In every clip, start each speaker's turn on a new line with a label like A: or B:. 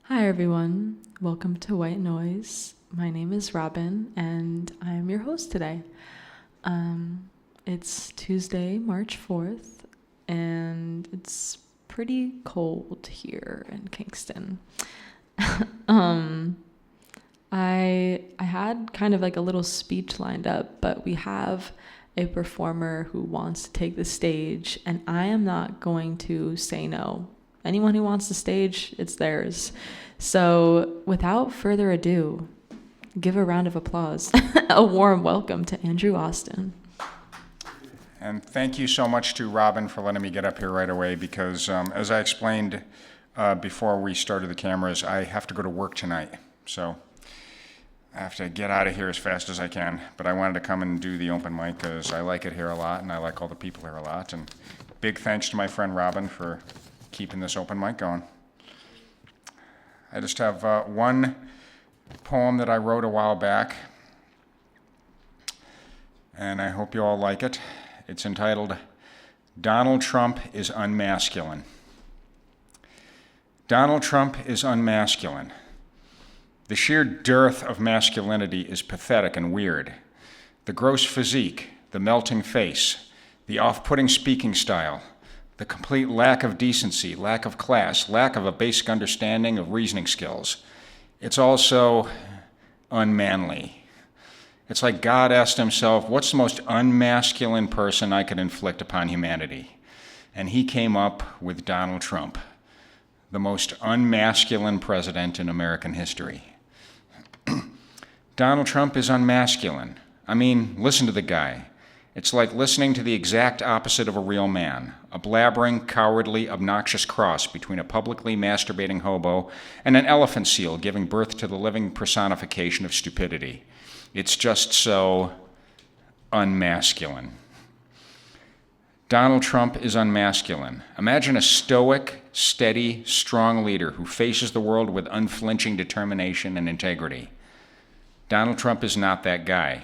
A: Hi everyone, welcome to White Noise. My name is Robyn and I'm your host today. It's Tuesday, March 4th, and it's pretty cold here in Kingston. I had kind of like a little speech lined up, but we have a performer who wants to take the stage, and I am not going to say no. Anyone who wants the stage, it's theirs. So without further ado, give a round of applause, a warm welcome to Andrew Austin.
B: And thank you so much to Robyn for letting me get up here right away because as I explained before we started the cameras, I have to go to work tonight. So I have to get out of here as fast as I can. But I wanted to come and do the open mic because I like it here a lot and I like all the people here a lot. And big thanks to my friend Robyn for keeping this open mic going. I just have one poem that I wrote a while back, and I hope you all like it. It's entitled, Donald Trump is Unmasculine. Donald Trump is unmasculine. The sheer dearth of masculinity is pathetic and weird. The gross physique, the melting face, the off-putting speaking style, the complete lack of decency, lack of class, lack of a basic understanding of reasoning skills. It's also unmanly. It's like God asked himself, what's the most unmasculine person I could inflict upon humanity? And he came up with Donald Trump, the most unmasculine president in American history. Donald Trump is unmasculine. I mean, listen to the guy. It's like listening to the exact opposite of a real man, a blabbering, cowardly, obnoxious cross between a publicly masturbating hobo and an elephant seal giving birth to the living personification of stupidity. It's just so unmasculine. Donald Trump is unmasculine. Imagine a stoic, steady, strong leader who faces the world with unflinching determination and integrity. Donald Trump is not that guy.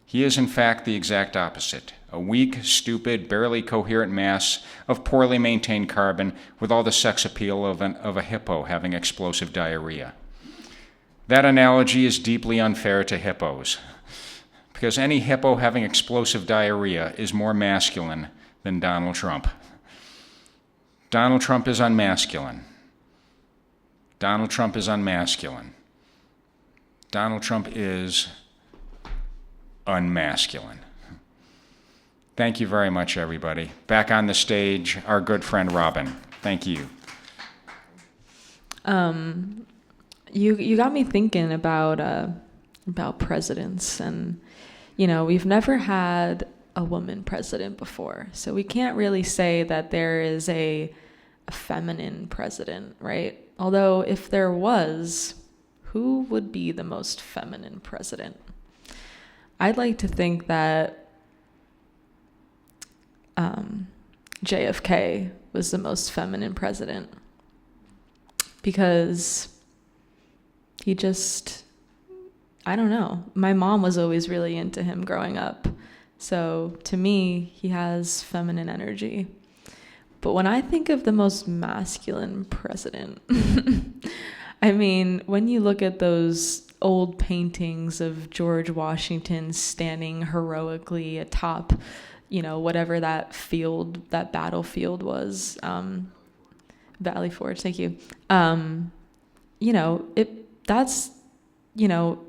B: He is, in fact, the exact opposite, a weak, stupid, barely coherent mass of poorly maintained carbon with all the sex appeal of a hippo having explosive diarrhea. That analogy is deeply unfair to hippos, because any hippo having explosive diarrhea is more masculine than Donald Trump. Donald Trump is unmasculine. Donald Trump is unmasculine. Donald Trump is unmasculine. Thank you very much, everybody. Back on the stage, our good friend Robyn. Thank you.
A: You got me thinking about presidents, and we've never had a woman president before, so we can't really say that there is a feminine president, right? Although if there was, who would be the most feminine president? I'd like to think that JFK was the most feminine president because he just, I don't know. My mom was always really into him growing up. So to me, he has feminine energy. But when I think of the most masculine president, I mean, when you look at those old paintings of George Washington standing heroically atop, whatever that battlefield was, Valley Forge, thank you.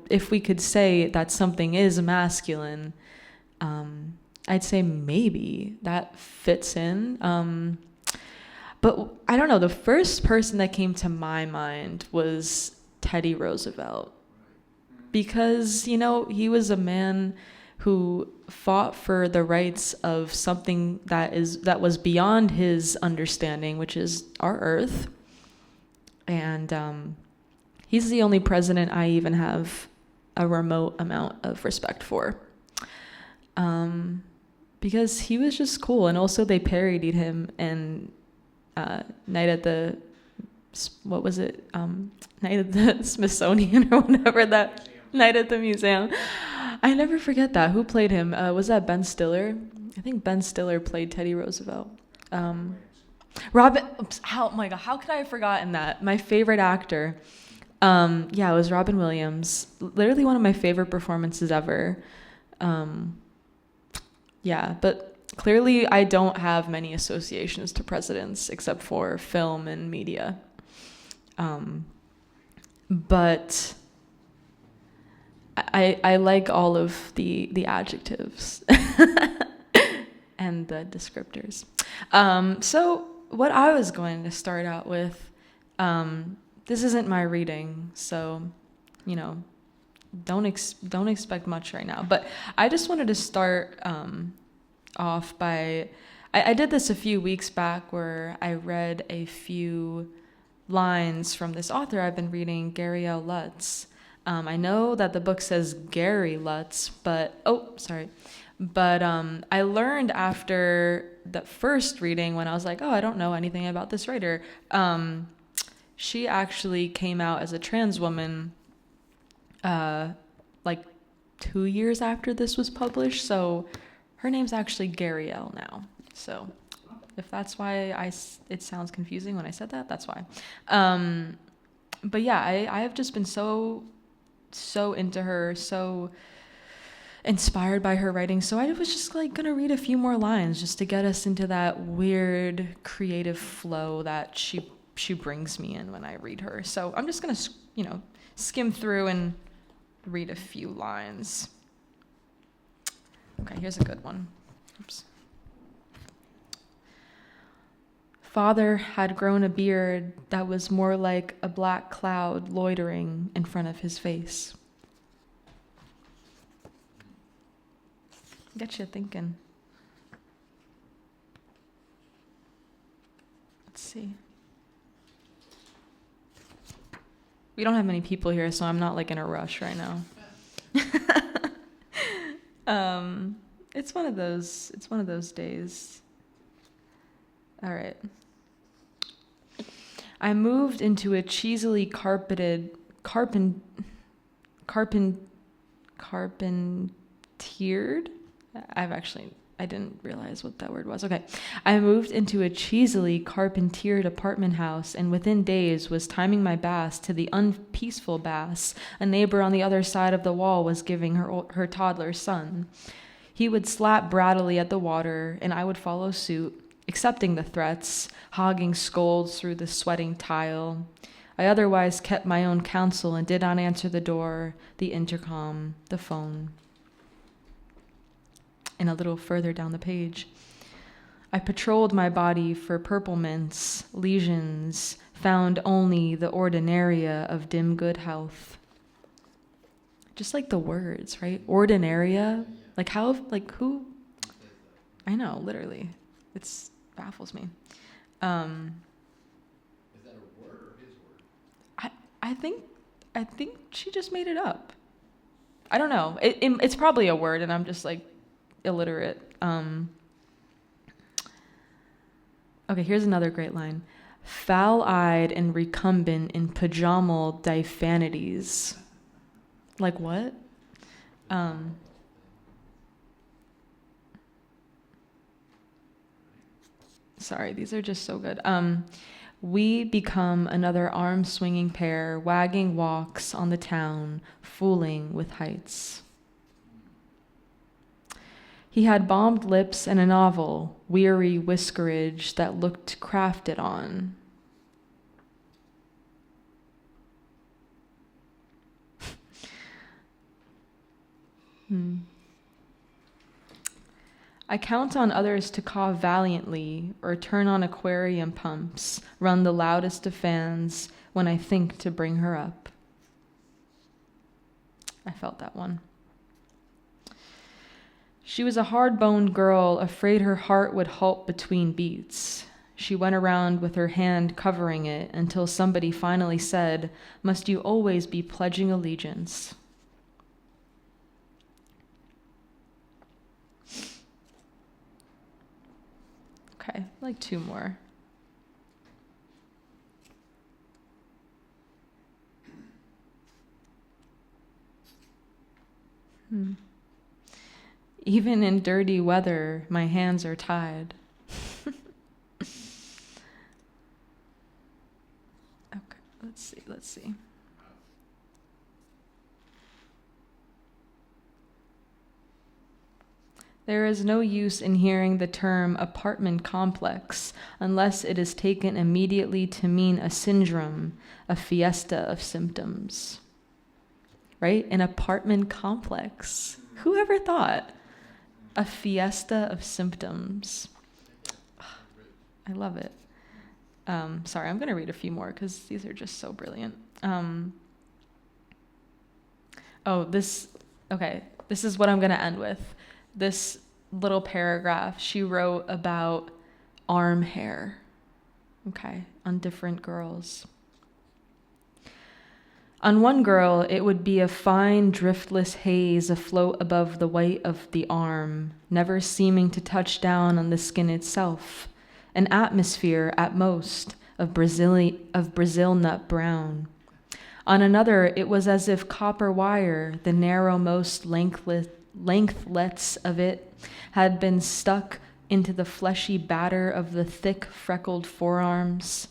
A: If we could say that something is masculine, I'd say maybe that fits in. But I don't know, the first person that came to my mind was Teddy Roosevelt. Because, he was a man who fought for the rights of something that was beyond his understanding, which is our Earth. And he's the only president I even have a remote amount of respect for. Because he was just cool. And also they parodied him in Night at the Smithsonian or whatever that Night at the Museum. I never forget that. Who played him? Was that Ben Stiller? I think Ben Stiller played Teddy Roosevelt. Oh my God, how could I have forgotten that? My favorite actor. Yeah, it was Robin Williams. Literally one of my favorite performances ever. Yeah, but clearly I don't have many associations to presidents except for film and media. But I like all of the adjectives and the descriptors. So what I was going to start out with, this isn't my reading, so don't expect much right now. But I just wanted to start off by I did this a few weeks back where I read a few lines from this author I've been reading, Gary L. Lutz. I know that the book says Gary Lutz, but I learned after the first reading when I was like, oh, I don't know anything about this writer. She actually came out as a trans woman like 2 years after this was published. So her name's actually Gary L. now. So if that's why it sounds confusing when I said that, that's why. But yeah, I have just been so into her, so inspired by her writing. So I was just like gonna read a few more lines just to get us into that weird creative flow that she brings me in when I read her. So I'm just gonna skim through and read a few lines. Okay, here's a good one. Oops. Father had grown a beard that was more like a black cloud loitering in front of his face. Get you thinking. Let's see. We don't have many people here, so I'm not like in a rush right now. It's one of those days. All right. I moved into a cheesily carpeted carpentiered. I didn't realize what that word was. Okay. I moved into a cheesily carpentiered apartment house, and within days was timing my bass to the unpeaceful bass a neighbor on the other side of the wall was giving her toddler son. He would slap brattily at the water, and I would follow suit, accepting the threats, hogging scolds through the sweating tile. I otherwise kept my own counsel and did not answer the door, the intercom, the phone. And a little further down the page, I patrolled my body for purplements, lesions, found only the ordinaria of dim good health. Just like the words, right? Ordinaria. Like how, like who? I know, literally. It baffles me. Is
C: that a word or his word?
A: I think she just made it up. I don't know. It's probably a word, and I'm just like illiterate. Okay, here's another great line. Foul-eyed and recumbent in pajamal diffanities. Like what? Sorry, these are just so good. We become another arm-swinging pair, wagging walks on the town, fooling with heights. He had bombed lips and a novel, weary whiskerage that looked crafted on. I count on others to caw valiantly or turn on aquarium pumps, run the loudest of fans when I think to bring her up. I felt that one. She was a hard-boned girl, afraid her heart would halt between beats. She went around with her hand covering it until somebody finally said, "Must you always be pledging allegiance?" Okay, like two more. Even in dirty weather, my hands are tied. Let's see. There is no use in hearing the term apartment complex unless it is taken immediately to mean a syndrome, a fiesta of symptoms. Right? An apartment complex. Who ever thought? A fiesta of symptoms. I love it. Sorry, I'm going to read a few more because these are just so brilliant. This is what I'm going to end with. This little paragraph she wrote about arm hair, on different girls. On one girl, it would be a fine, driftless haze afloat above the white of the arm, never seeming to touch down on the skin itself, an atmosphere, at most, of Brazil nut brown. On another, it was as if copper wire, the narrowmost lengthlets of it, had been stuck into the fleshy batter of the thick, freckled forearms.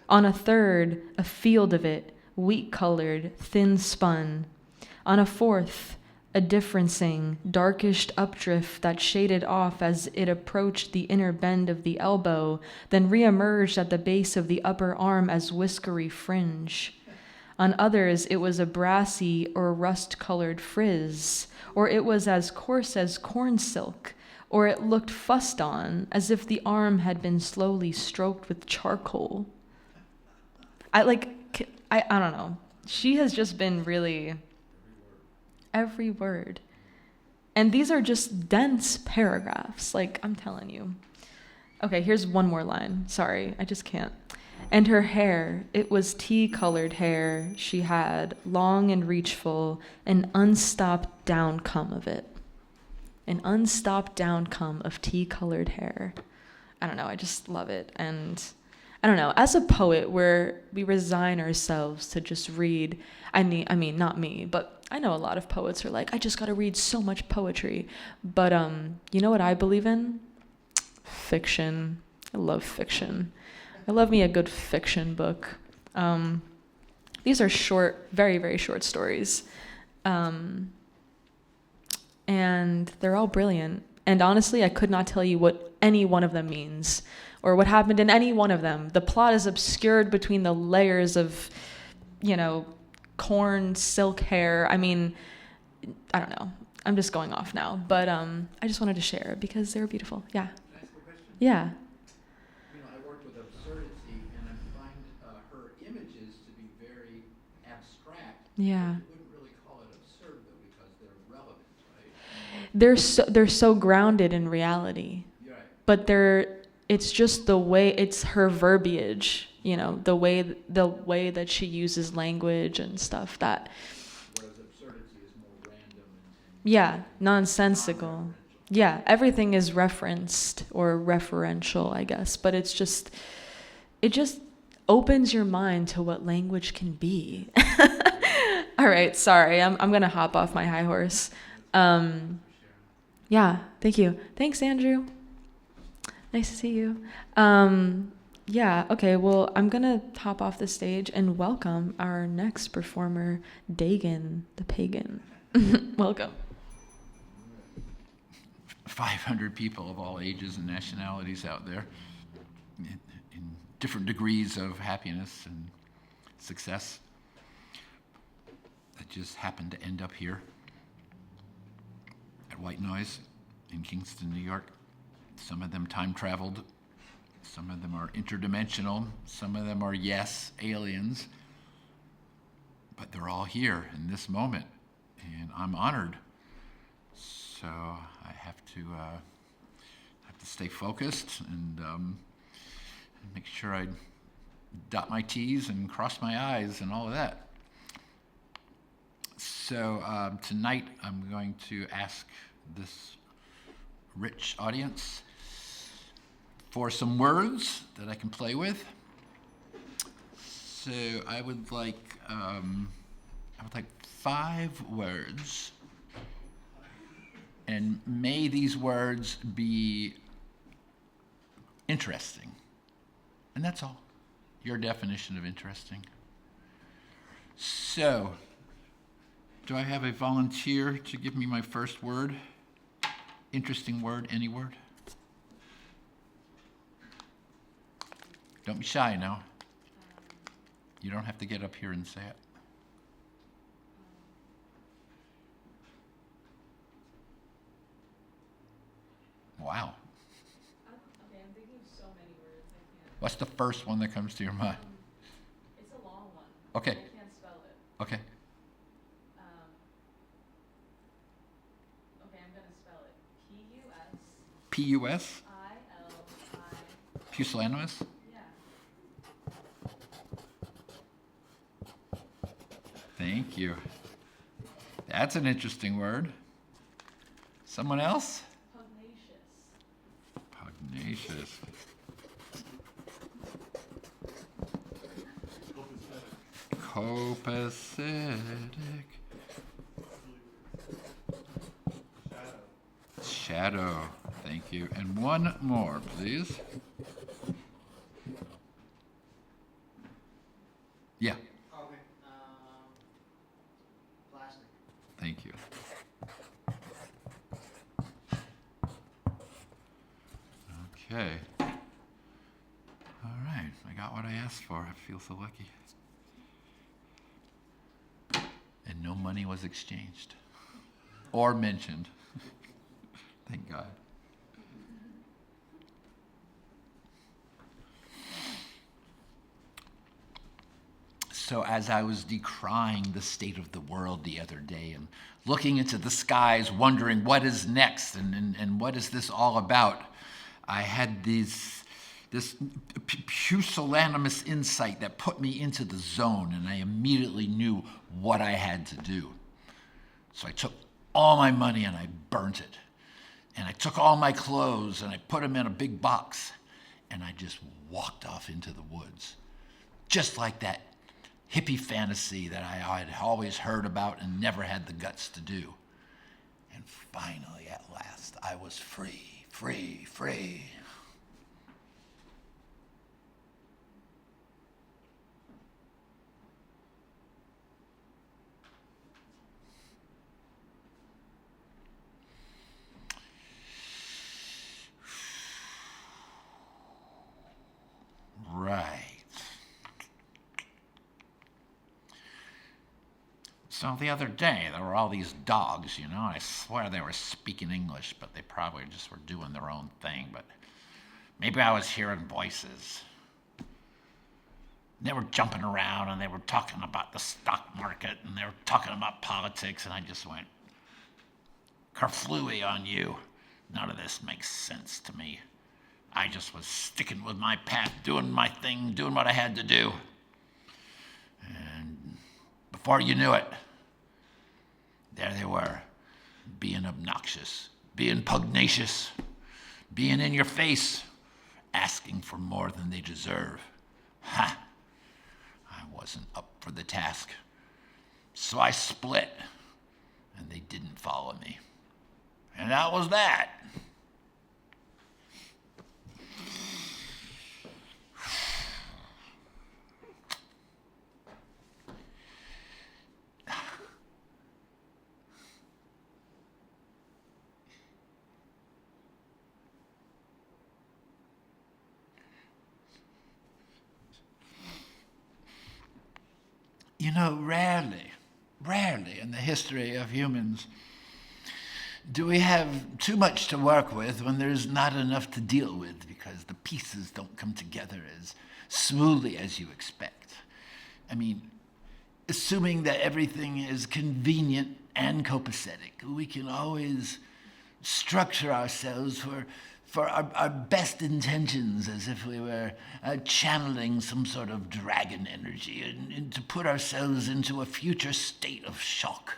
A: On a third, a field of it, wheat-colored, thin-spun. On a fourth, a differencing, darkish updrift that shaded off as it approached the inner bend of the elbow, then reemerged at the base of the upper arm as whiskery fringe. On others, it was a brassy or rust-colored frizz, or it was as coarse as corn silk, or it looked fussed on, as if the arm had been slowly stroked with charcoal. I don't know. She has just been really... Every word. And these are just dense paragraphs, I'm telling you. Okay, here's one more line. Sorry, I just can't. And her hair, it was tea-colored hair she had, long and reachful, an unstopped downcome of it. An unstopped downcome of tea-colored hair. I don't know, I just love it. And I don't know, as a poet, we resign ourselves to just read, I mean, not me, but I know a lot of poets are like, I just gotta read so much poetry. But you know what I believe in? Fiction. I love fiction. I love me a good fiction book. These are short, very, very short stories. And they're all brilliant. And honestly, I could not tell you what any one of them means or what happened in any one of them. The plot is obscured between the layers of, corn, silk hair. I mean, I don't know. I'm just going off now. But I just wanted to share because they were beautiful. Yeah.
C: Can I ask a question?
A: Yeah.
C: I worked with absurdity, and I find her images to be very abstract.
A: Yeah.
C: You wouldn't really call it absurd, though, because they're relevant, right?
A: They're so grounded in reality.
C: You're right.
A: But it's just the way, it's her verbiage, the way that she uses language and stuff that.
C: Whereas absurdity is more random and
A: Yeah, nonsensical. Yeah, everything is referenced or referential, I guess, but it just opens your mind to what language can be. All right, sorry, I'm gonna hop off my high horse. Yeah, thank you. Thanks, Andrew. Nice to see you. Yeah, okay, well, I'm gonna hop off the stage and welcome our next performer, Dagan the Pagan. Welcome.
C: 500 people of all ages and nationalities out there in different degrees of happiness and success that just happened to end up here at White Noise in Kingston, New York. Some of them time-traveled, some of them are interdimensional, some of them are, yes, aliens, but they're all here in this moment, and I'm honored. So I have to stay focused and make sure I dot my T's and cross my I's and all of that. So tonight I'm going to ask this rich audience for some words that I can play with. So I would like 5 words. And may these words be interesting. And that's all. Your definition of interesting. So, do I have a volunteer to give me my first word? Interesting word, any word? Don't be shy now. You don't have to get up here and say it. Wow.
A: Okay, I'm thinking of so many words. I can't.
C: What's the first one that comes to your mind?
A: It's a long one.
C: Okay.
A: I can't spell it.
C: Okay.
A: Okay, I'm gonna spell it. P-U-S.
C: P-U-S?
A: I-L-I.
C: Pusillanimous?
A: Yeah.
C: Thank you. That's an interesting word. Someone else?
A: Pugnacious.
C: Pugnacious. Copacetic. Shadow. Thank you. And one more, please. Yeah.
D: Okay. Plastic.
C: Thank you. Okay. All right. I got what I asked for. I feel so lucky. And no money was exchanged or mentioned. Thank God. So as I was decrying the state of the world the other day and looking into the skies, wondering what is next and what is this all about, I had this pusillanimous insight that put me into the zone, and I immediately knew what I had to do. So I took all my money and I burnt it. And I took all my clothes and I put them in a big box, and I just walked off into the woods. Just like that hippie fantasy that I had always heard about and never had the guts to do. And finally, at last, I was free, free, free. Right. So the other day, there were all these dogs, and I swear they were speaking English, but they probably just were doing their own thing. But maybe I was hearing voices. They were jumping around, and they were talking about the stock market, and they were talking about politics, and I just went, kerflooey on you. None of this makes sense to me. I just was sticking with my path, doing my thing, doing what I had to do. And before you knew it, there they were, being obnoxious, being pugnacious, being in your face, asking for more than they deserve. Ha! I wasn't up for the task. So I split, and they didn't follow me. And that was that. Rarely in the history of humans do we have too much to work with when there's not enough to deal with, because the pieces don't come together as smoothly as you expect. I mean, assuming that everything is convenient and copacetic, we can always structure ourselves for our best intentions, as if we were channeling some sort of dragon energy and to put ourselves into a future state of shock.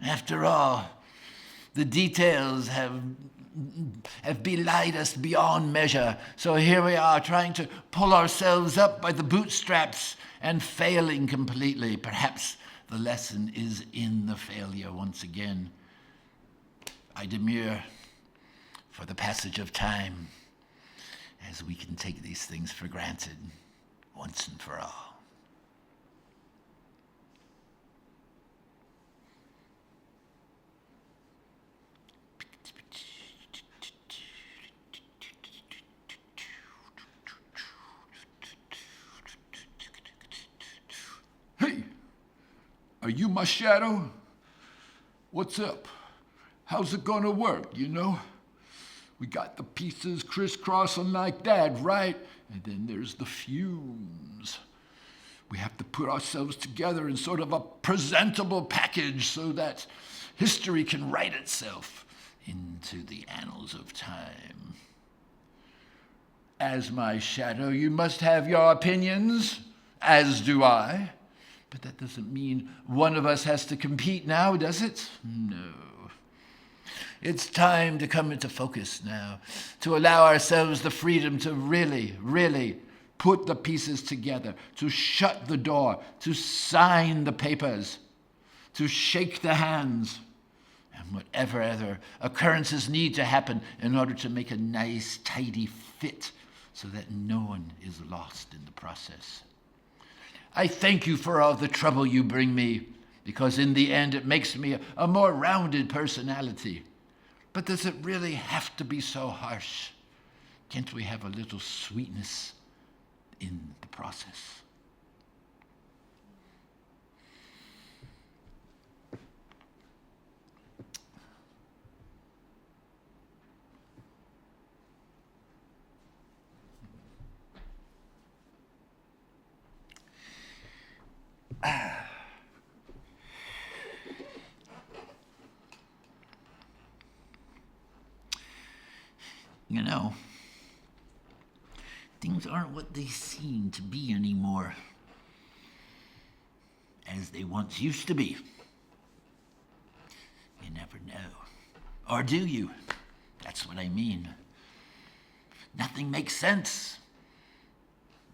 C: After all, the details have belied us beyond measure, so here we are trying to pull ourselves up by the bootstraps and failing completely. Perhaps the lesson is in the failure once again. I demur for the passage of time, as we can take these things for granted once and for all. Are you my shadow? What's up? How's it gonna work, you know? We got the pieces crisscrossing like that, right? And then there's the fumes. We have to put ourselves together in sort of a presentable package so that history can write itself into the annals of time. As my shadow, you must have your opinions, as do I. But that doesn't mean one of us has to compete now, does it? No. It's time to come into focus now, to allow ourselves the freedom to really, really put the pieces together, to shut the door, to sign the papers, to shake the hands, and whatever other occurrences need to happen in order to make a nice, tidy fit so that no one is lost in the process. I thank you for all the trouble you bring me, because in the end it makes me a more rounded personality. But does it really have to be so harsh? Can't we have a little sweetness in the process? You know, things aren't what they seem to be anymore, as they once used to be. You never know. Or do you? That's what I mean. Nothing makes sense.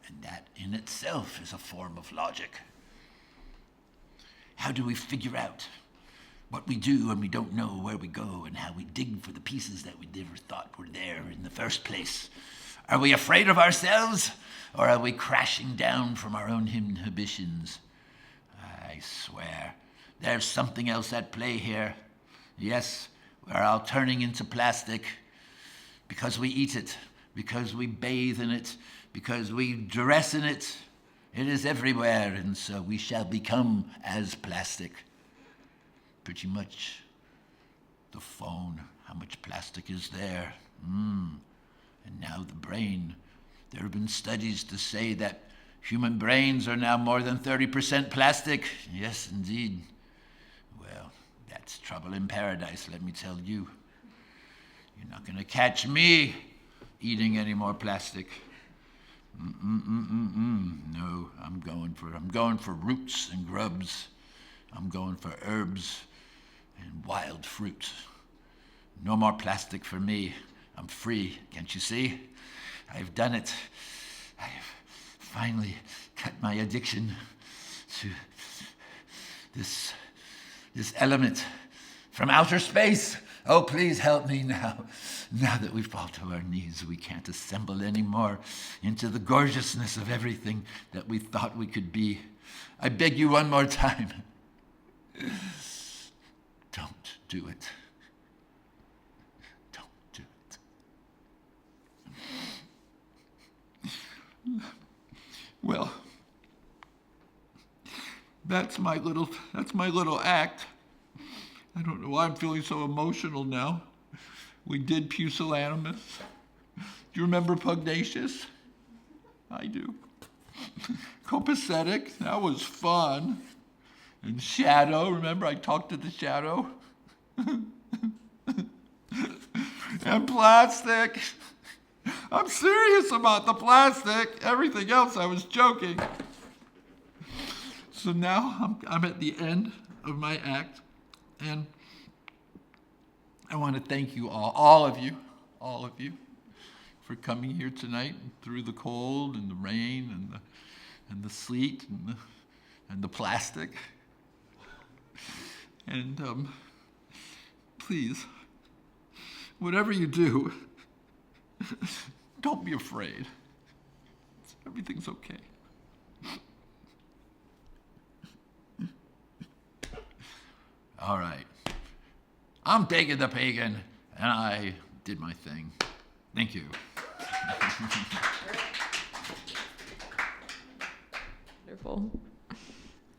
C: And that in itself is a form of logic. How do we figure out what we do when we don't know where we go, and how we dig for the pieces that we never thought were there in the first place? Are we afraid of ourselves, or are we crashing down from our own inhibitions? I swear, there's something else at play here. Yes, we're all turning into plastic because we eat it, because we bathe in it, because we dress in it. It is everywhere, and so we shall become as plastic. Pretty much. The phone, how much plastic is there? And now the brain. There have been studies to say that human brains are now more than 30% plastic. Yes, indeed. Well, that's trouble in paradise, let me tell you. You're not going to catch me eating any more plastic. No, I'm going for roots and grubs. I'm going for herbs and wild fruit. No more plastic for me. I'm free, can't you see? I've done it. I've finally cut my addiction to this element from outer space. Oh, please help me now. Now that we fall to our knees, we can't assemble anymore into the gorgeousness of everything that we thought we could be. I beg you one more time. Don't do it. Don't do it. Well, that's my little act. I don't know why I'm feeling so emotional now. We did Pusillanimous. Do you remember Pugnacious? I do. Copacetic, that was fun. And Shadow, remember I talked to the Shadow? And Plastic. I'm serious about the plastic. Everything else I was joking. So now I'm at the end of my act, and I want to thank you all of you, for coming here tonight through the cold and the rain and the sleet and the plastic. And please, whatever you do, don't be afraid. Everything's okay. All right. I'm Pagan the Pagan, and I did my thing. Thank you.
A: Wonderful.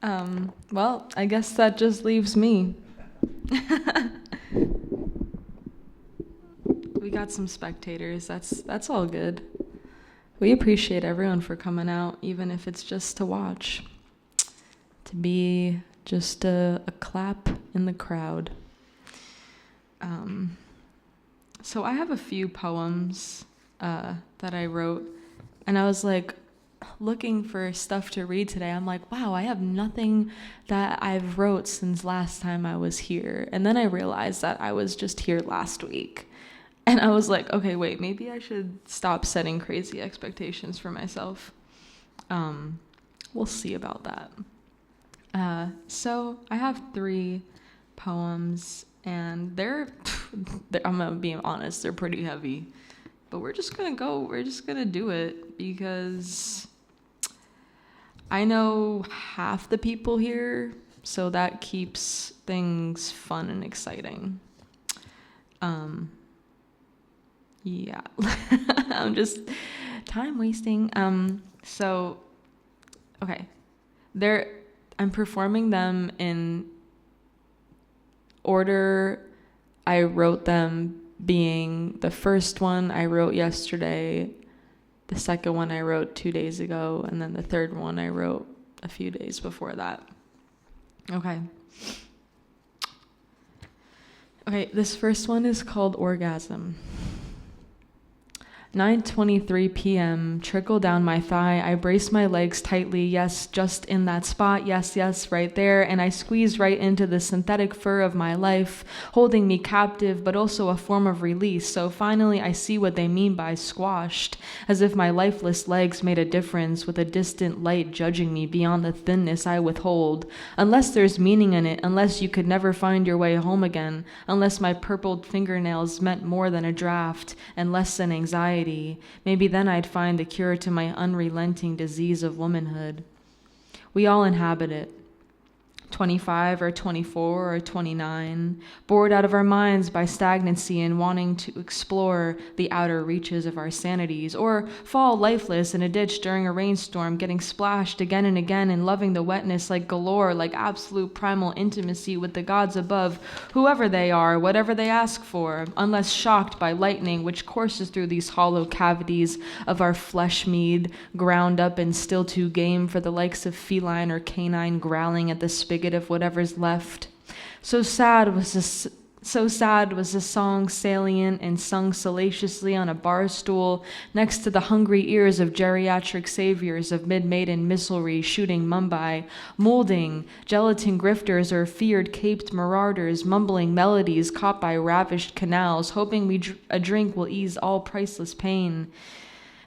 A: Well, I guess that just leaves me. We got some spectators. That's all good. We appreciate everyone for coming out, even if it's just to watch. To be just a clap in the crowd. So I have a few poems that I wrote, and I was like looking for stuff to read today. I'm like, wow, I have nothing that I've wrote since last time I was here. And then I realized that I was just here last week. And I was like, okay, wait, maybe I should stop setting crazy expectations for myself. We'll see about that. So I have 3 poems, and they're I'm gonna be honest, they're pretty heavy. But we're just gonna do it because I know half the people here, so that keeps things fun and exciting. Yeah, I'm just time wasting. So, okay, I'm performing them in order I wrote them, being the first one I wrote yesterday, the second one I wrote 2 days ago, and then the third one I wrote a few days before that. Okay, this first one is called Orgasm. 9:23 p.m., trickle down my thigh, I brace my legs tightly, yes, just in that spot, yes, right there, and I squeeze right into the synthetic fur of my life, holding me captive, but also a form of release, so finally I see what they mean by squashed, as if my lifeless legs made a difference, with a distant light judging me beyond the thinness I withhold, unless there's meaning in it, unless you could never find your way home again, unless my purpled fingernails meant more than a draft, and less than anxiety. Maybe then I'd find the cure to my unrelenting disease of womanhood. We all inhabit it. 25 or 24 or 29, bored out of our minds by stagnancy and wanting to explore the outer reaches of our sanities, or fall lifeless in a ditch during a rainstorm, getting splashed again and again and loving the wetness like galore, like absolute primal intimacy with the gods above, whoever they are, whatever they ask for, unless shocked by lightning which courses through these hollow cavities of our flesh mead, ground up and still too game for the likes of feline or canine growling at the spigot of whatever's left. So sad was the song salient and sung salaciously on a bar stool next to the hungry ears of geriatric saviors of mid-maiden missilery shooting Mumbai, molding gelatin grifters or feared caped marauders, mumbling melodies caught by ravished canals, hoping a drink will ease all priceless pain.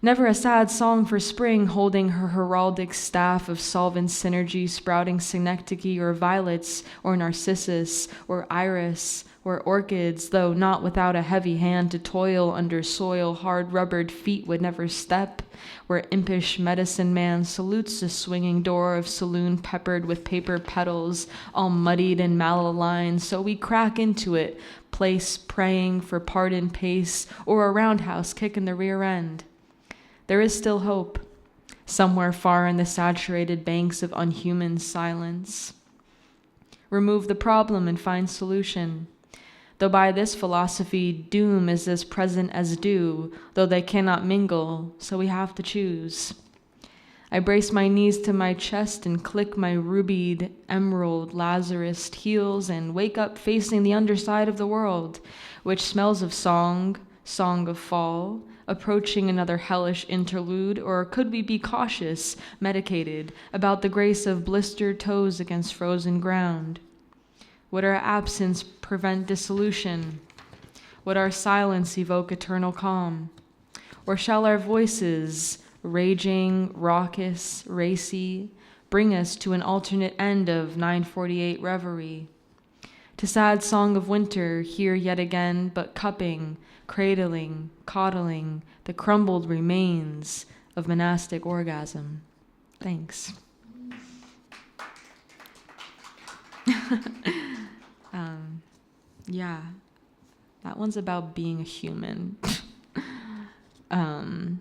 A: Never a sad song for spring, holding her heraldic staff of solvent synergy, sprouting synecdoche or violets or narcissus or iris or orchids, though not without a heavy hand to toil under soil hard-rubbered feet would never step, where impish medicine man salutes the swinging door of saloon peppered with paper petals, all muddied and malaligned, so we crack into it, place praying for pardon pace or a roundhouse kick in the rear end. There is still hope, somewhere far in the saturated banks of unhuman silence. Remove the problem and find solution. Though by this philosophy, doom is as present as dew, though they cannot mingle, so we have to choose. I brace my knees to my chest and click my rubied, emerald, Lazarus heels and wake up facing the underside of the world, which smells of song of fall, approaching another hellish interlude, or could we be cautious, medicated, about the grace of blistered toes against frozen ground? Would our absence prevent dissolution? Would our silence evoke eternal calm? Or shall our voices, raging, raucous, racy, bring us to an alternate end of 948 reverie? To sad song of winter, here yet again, but cupping, cradling, coddling, the crumbled remains of monastic orgasm. Thanks. Yeah, that one's about being a human. Okay,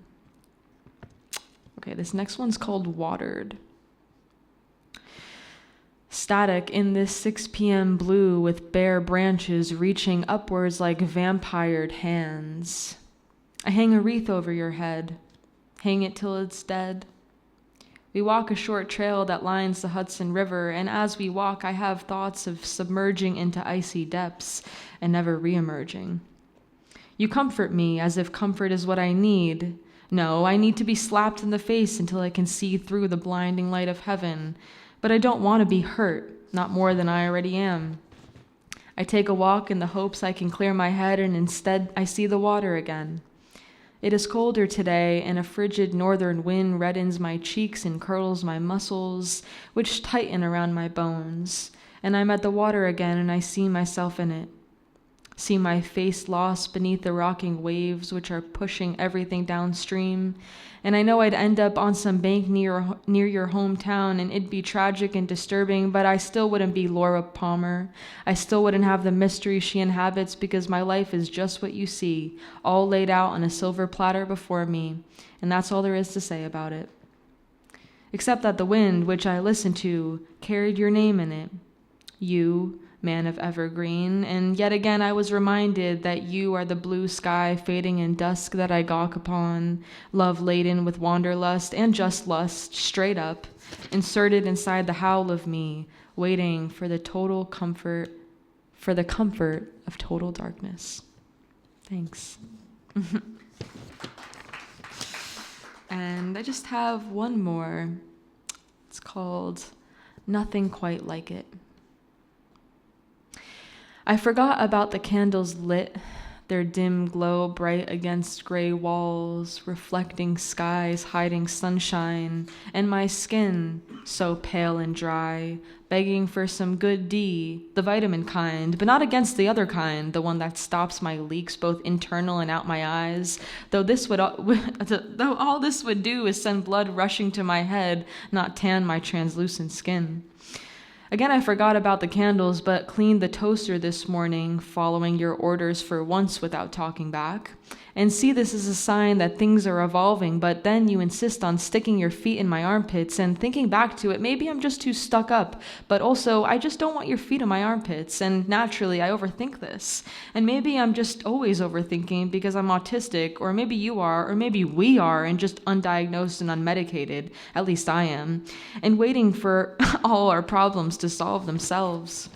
A: this next one's called Watered. Static in this 6 p.m. blue with bare branches reaching upwards like vampired hands. I hang a wreath over your head. Hang it till it's dead. We walk a short trail that lines the Hudson River, and as we walk, I have thoughts of submerging into icy depths and never reemerging. You comfort me as if comfort is what I need. No, I need to be slapped in the face until I can see through the blinding light of heaven. But I don't want to be hurt, not more than I already am. I take a walk in the hopes I can clear my head, and instead I see the water again. It is colder today, and a frigid northern wind reddens my cheeks and curdles my muscles, which tighten around my bones. And I'm at the water again, and I see myself in it. See my face lost beneath the rocking waves, which are pushing everything downstream. And I know I'd end up on some bank near your hometown, and it'd be tragic and disturbing, but I still wouldn't be Laura Palmer. I still wouldn't have the mystery she inhabits, because my life is just what you see, all laid out on a silver platter before me. And that's all there is to say about it. Except that the wind, which I listened to, carried your name in it. You, man of evergreen, and yet again I was reminded that you are the blue sky fading in dusk that I gawk upon, love laden with wanderlust and just lust, straight up, inserted inside the howl of me, waiting for the comfort of total darkness. Thanks. And I just have one more. It's called Nothing Quite Like It. I forgot about the candles lit, their dim glow bright against gray walls, reflecting skies, hiding sunshine, and my skin, so pale and dry, begging for some good D, the vitamin kind, but not against the other kind, the one that stops my leaks both internal and out my eyes, though all this would do is send blood rushing to my head, not tan my translucent skin. Again, I forgot about the candles, but cleaned the toaster this morning, following your orders for once without talking back. And see this as a sign that things are evolving, but then you insist on sticking your feet in my armpits, and thinking back to it, maybe I'm just too stuck up, but also I just don't want your feet in my armpits, and naturally I overthink this. And maybe I'm just always overthinking because I'm autistic, or maybe you are, or maybe we are, and just undiagnosed and unmedicated, at least I am, and waiting for all our problems to solve themselves.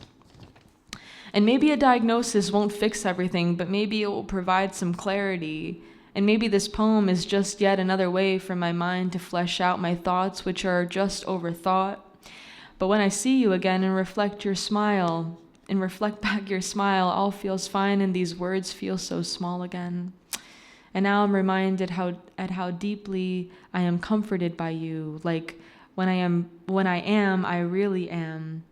A: And maybe a diagnosis won't fix everything, but maybe it will provide some clarity. And maybe this poem is just yet another way for my mind to flesh out my thoughts, which are just overthought. But when I see you again and reflect back your smile, all feels fine, and these words feel so small again. And now I'm reminded at how deeply I am comforted by you, like when I am, I really am.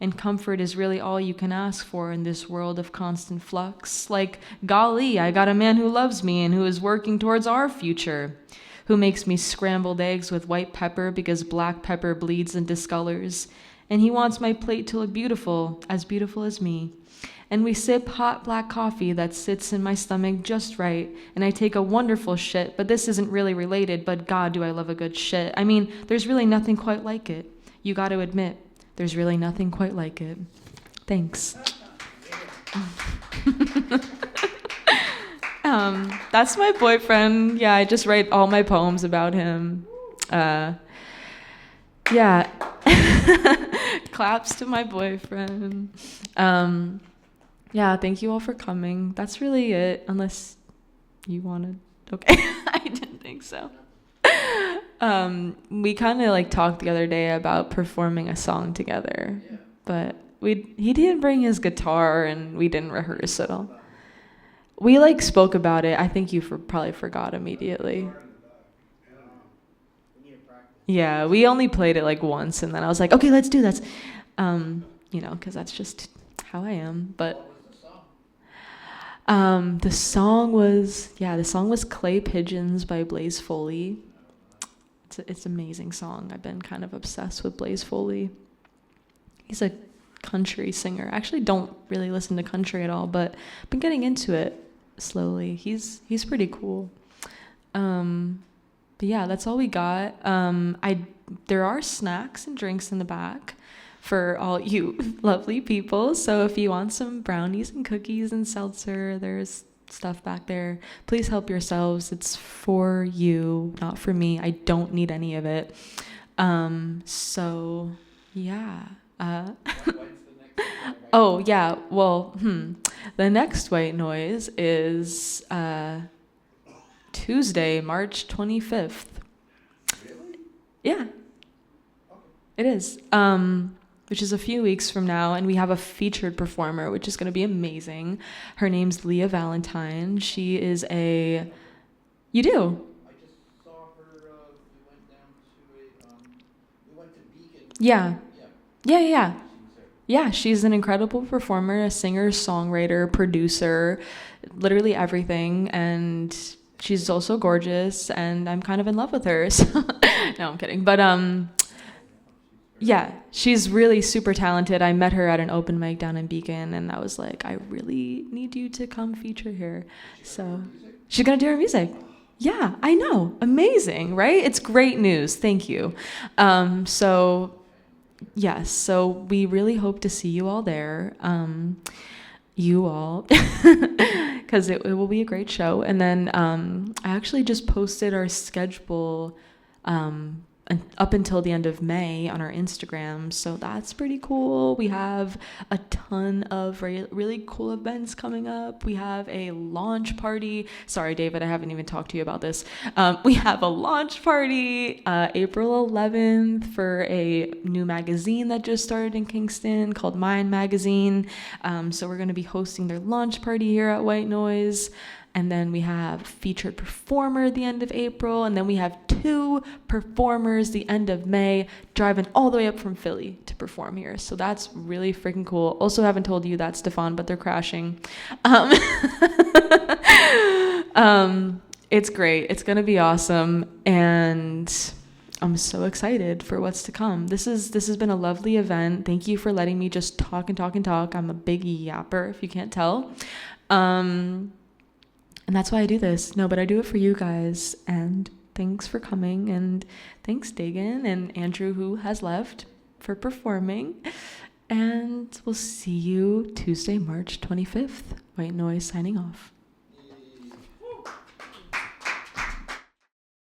A: And comfort is really all you can ask for in this world of constant flux. Like, golly, I got a man who loves me and who is working towards our future, who makes me scrambled eggs with white pepper because black pepper bleeds and discolors, and he wants my plate to look beautiful as me. And we sip hot black coffee that sits in my stomach just right, and I take a wonderful shit, but this isn't really related, but God, do I love a good shit. I mean, there's really nothing quite like it. You got to admit. There's really nothing quite like it. Thanks. That's my boyfriend. Yeah, I just write all my poems about him. Yeah. Claps to my boyfriend. Yeah, thank you all for coming. That's really it, unless you wanted. Okay, I didn't think so. We kind of talked the other day about performing a song together, but he didn't bring his guitar and we didn't rehearse at all. We spoke about it. I think you probably forgot immediately. Yeah, we only played it once, and then I was like, okay, let's do this. Because that's just how I am. But the song was Clay Pigeons by Blaze Foley. It's an amazing song. I've been kind of obsessed with Blaze Foley. He's a country singer. I actually don't really listen to country at all, but I've been getting into it slowly. He's pretty cool. But yeah, that's all we got. There are snacks and drinks in the back for all you lovely people. So if you want some brownies and cookies and seltzer, there's stuff back there. Please help yourselves. It's for you, not for me. I don't need any of it. So yeah. Oh yeah. Well, the next white noise is Tuesday, March 25th.
C: Really?
A: Yeah, it is. Which is a few weeks from now, and we have a featured performer, which is going to be amazing. Her name's Leah Valentine. She is a... You do?
C: I just saw her, we went down to we went to Beacon.
A: Yeah.
C: Yeah.
A: Yeah.
C: She was there.
A: Yeah, she's an incredible performer, a singer, songwriter, producer, literally everything. And she's also gorgeous, and I'm kind of in love with her. So no, I'm kidding. But yeah, she's really super talented. I met her at an open mic down in Beacon, and I was like, I really need you to come feature here. So she's gonna do her music. Yeah, I know. Amazing, right? It's great news. Thank you. So yes, so we really hope to see you all there. You all, because it will be a great show. And then I actually just posted our schedule up until the end of May on our Instagram, so that's pretty cool. We have a ton of really cool events coming up. We have a launch party. Sorry, David, I haven't even talked to you about this. We have a launch party April 11th for a new magazine that just started in Kingston called Mind Magazine. So we're going to be hosting their launch party here at White Noise. And then we have featured performer at the end of April. And then we have 2 performers the end of May driving all the way up from Philly to perform here. So that's really freaking cool. Also haven't told you that, Stefan, but they're crashing. It's great. It's going to be awesome. And I'm so excited for what's to come. This has been a lovely event. Thank you for letting me just talk and talk and talk. I'm a big yapper, if you can't tell. And that's why I do this. No, but I do it for you guys. And thanks for coming. And thanks, Dagan and Andrew, who has left, for performing. And we'll see you Tuesday, March 25th. White Noise signing off.